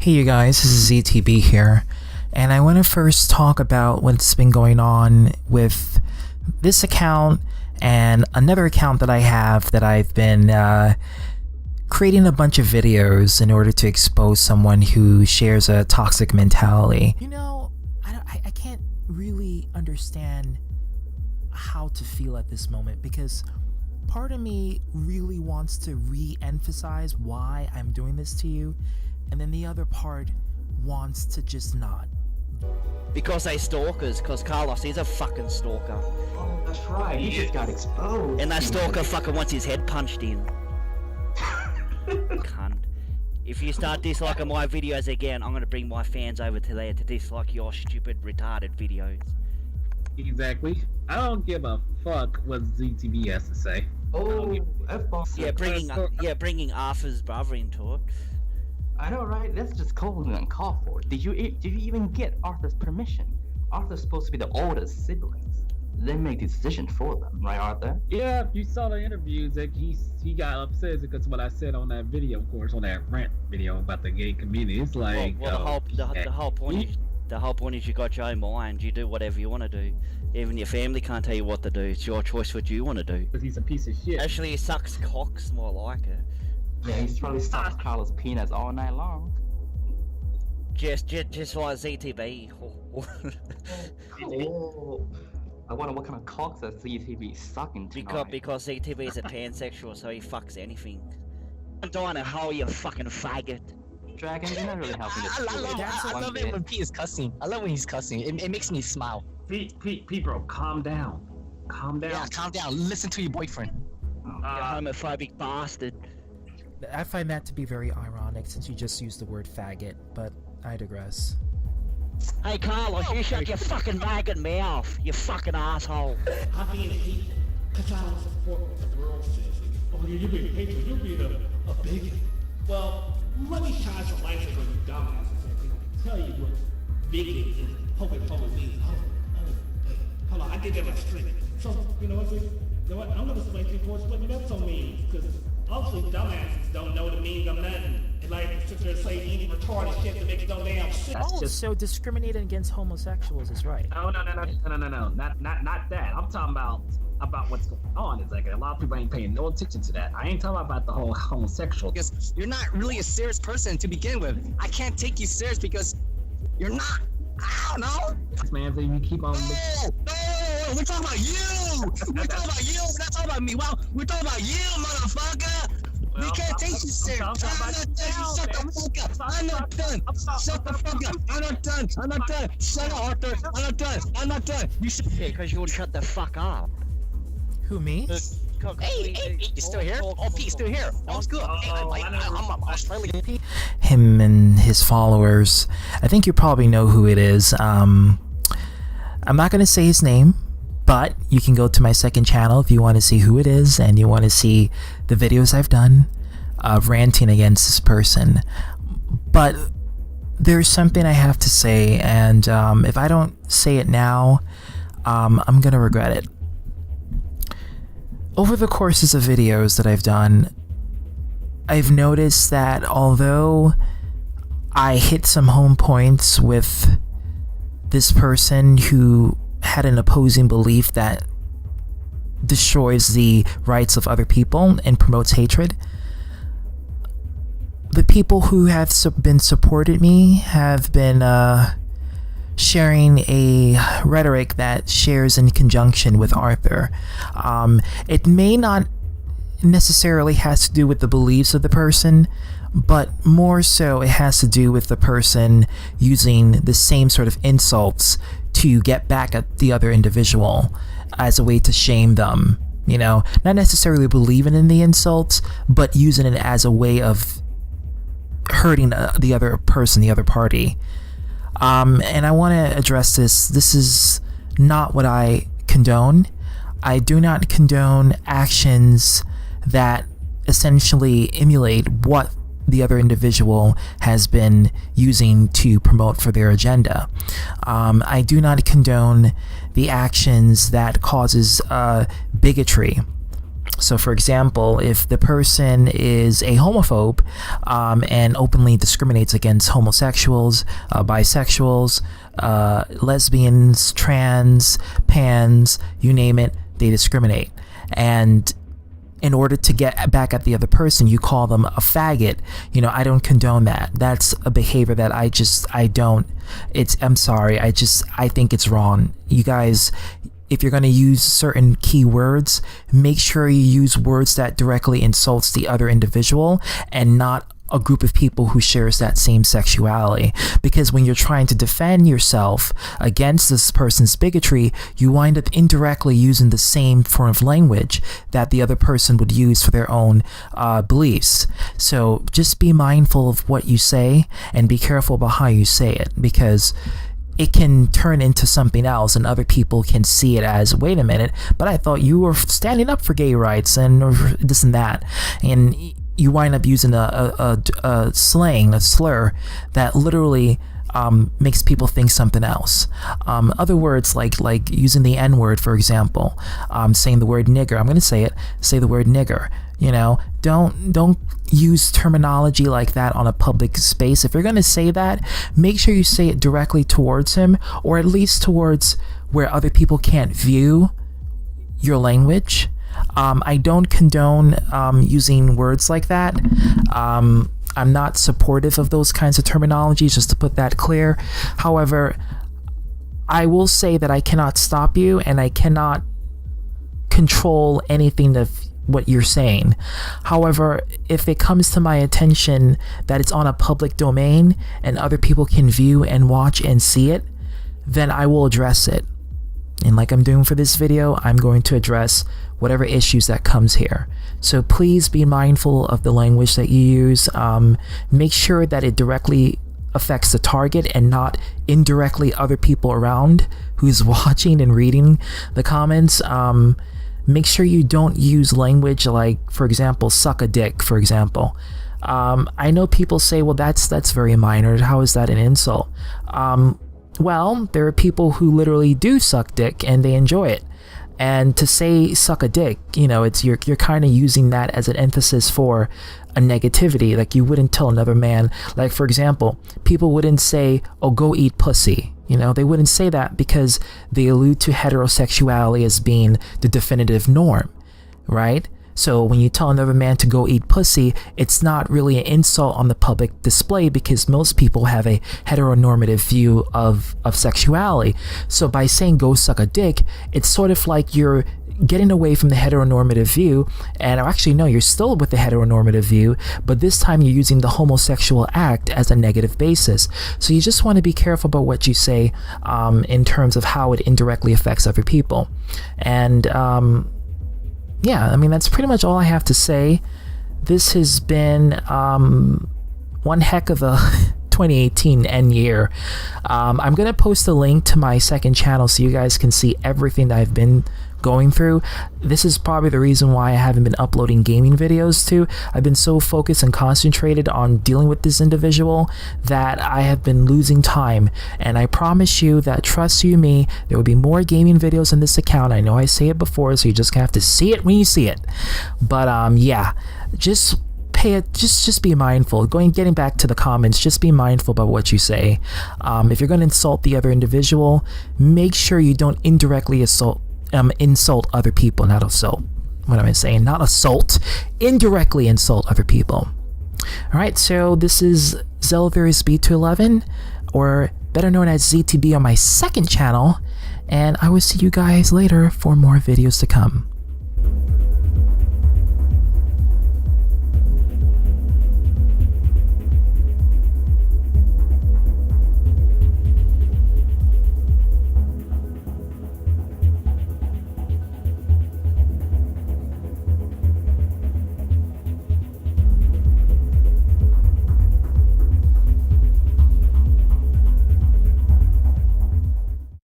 Hey you guys, this is ZTB here, and I want to first talk about what's been going on with this account and another account that I have that I've been creating a bunch of videos in order to expose someone who shares a toxic mentality. You know, I can't really understand how to feel at this moment, because part of me really wants to re-emphasize why I'm doing this to you, and then the other part wants to just not. Because they stalkers, because Carlos is a fucking stalker. Oh, that's right, he just got exposed. And that stalker fucking wants his head punched in. Cunt. If you start disliking my videos again, I'm gonna bring my fans over to there to dislike your stupid, retarded videos. Exactly. I don't give a fuck what ZTB has to say. Oh, F-bomb. Bringing Arthur's brother into it. I know, right? That's just cold and uncalled for. Did you even get Arthur's permission? Arthur's supposed to be the oldest siblings. They make the decision for them, right, Arthur? Yeah, you saw the interviews that he got upset because what I said on that video, of course, on that rant video about the gay community. It's like, the whole point is you got your own mind. You do whatever you want to do. Even your family can't tell you what to do. It's your choice what you want to do. Because he's a piece of shit. Actually, he sucks cocks, more like it. Yeah, he's probably sucks Carlos' peanuts all night long. Just like ZTB. Oh, I wonder what kind of cocks that ZTB sucking tonight. Because ZTB is a pansexual, so he fucks anything. I'm dying to hell, you fucking faggot. Dragon, you're not really helping this. I love it when Pete is cussing. I love when he's cussing. It makes me smile. Pete, bro, calm down. Calm down. Yeah, calm down. Listen to your boyfriend. You homophobic bastard. I find that to be very ironic since you just used the word faggot, but I digress. Hey Carlos, you shut your fucking maggot mouth, you fucking asshole. I'm being hateful because I don't support what the world says. Oh, you're being hateful, you're being a bigot. Well, let me shine some light on you dumbasses and tell you what bigot and homophobia means. Wait, hold on, I did that my street. So, you know what, I'm gonna explain to you what that so means, because obviously dumbasses don't know the meaning of nothing. And like, sit there and say any retarded shit that makes no damn sense. Oh, so discriminating against homosexuals is right. No, not that. I'm talking about what's going on. It's like a lot of people ain't paying no attention to that. I ain't talking about the whole homosexual. Because you're not really a serious person to begin with. I can't take you serious because you're not. I don't know. Man, you keep on. No, we're talking about you. We're talking about you. We're not talking about me. Well, we're talking about you, motherfucker. We can't take you serious. I'm not done. Shut the fuck up. I'm not done. Shut up, Arthur. I'm not done. You should. Yeah, because you would shut the fuck up. Who, me? Hey, you still here? Oh, Pete's still here. That was good. I'm Australian. Him and his followers. I think you probably know who it is. I'm not going to say his name, but you can go to my second channel if you want to see who it is and you want to see the videos I've done ranting against this person. But there's something I have to say, and if I don't say it now, I'm going to regret it. Over the courses of videos that I've done, I've noticed that although I hit some home points with this person who had an opposing belief that destroys the rights of other people and promotes hatred, the people who have been supported me have been sharing a rhetoric that shares in conjunction with Arthur. It may not necessarily has to do with the beliefs of the person, but more so it has to do with the person using the same sort of insults to get back at the other individual as a way to shame them. You know, not necessarily believing in the insults, but using it as a way of hurting the other person, the other party. And I want to address this. This is not what I condone. I do not condone actions that essentially emulate what the other individual has been using to promote for their agenda. I do not condone the actions that causes bigotry So, for example, if the person is a homophobe and openly discriminates against homosexuals, bisexuals, lesbians, trans, pans, you name it, they discriminate. And in order to get back at the other person, you call them a faggot. You know, I don't condone that. That's a behavior that I'm sorry. I think it's wrong. You guys, if you're going to use certain keywords, make sure you use words that directly insults the other individual and not a group of people who shares that same sexuality. Because when you're trying to defend yourself against this person's bigotry, you wind up indirectly using the same form of language that the other person would use for their own beliefs. So just be mindful of what you say and be careful about how you say it, because it can turn into something else and other people can see it as, wait a minute, but I thought you were standing up for gay rights and this and that. And you wind up using a slang, a slur that literally makes people think something else. Other words like using the N-word, for example, saying the word nigger. I'm going to say the word nigger. You know, don't use terminology like that on a public space. If you're going to say that, make sure you say it directly towards him, or at least towards where other people can't view your language. I don't condone using words like that. I'm not supportive of those kinds of terminologies, just to put that clear. However, I will say that I cannot stop you and I cannot control anything of what you're saying. However, if it comes to my attention that it's on a public domain and other people can view and watch and see it, then I will address it. And like I'm doing for this video, I'm going to address whatever issues that comes here. So please be mindful of the language that you use. Make sure that it directly affects the target and not indirectly other people around who's watching and reading the comments. Make sure you don't use language like, for example, suck a dick, for example. I know people say, well, that's very minor. How is that an insult? Well, there are people who literally do suck dick and they enjoy it. And to say suck a dick, you know, it's you're kind of using that as an emphasis for a negativity. Like you wouldn't tell another man, like for example, people wouldn't say, oh, go eat pussy. You know, they wouldn't say that because they allude to heterosexuality as being the definitive norm, right? So when you tell another man to go eat pussy, it's not really an insult on the public display because most people have a heteronormative view of sexuality. So by saying go suck a dick, it's sort of like you're getting away from the heteronormative view, and actually no, you're still with the heteronormative view, but this time you're using the homosexual act as a negative basis. So you just want to be careful about what you say in terms of how it indirectly affects other people. And yeah, I mean, that's pretty much all I have to say. This has been one heck of a 2018 end year. I'm going to post a link to my second channel so you guys can see everything that I've been going through. This is probably the reason why I haven't been uploading gaming videos too. I've been so focused and concentrated on dealing with this individual that I have been losing time, and I promise you that, trust you me, there will be more gaming videos on this account. I know I say it before, so you just have to see it when you see it. But yeah, just be mindful. Getting back to the comments, just be mindful about what you say. If you're going to insult the other individual, make sure you don't indirectly insult other people. Not assault. What am I saying? Not assault. Indirectly insult other people. All right, so this is Zelvers B211, or better known as ZTB, on my second channel, and I will see you guys later for more videos to come.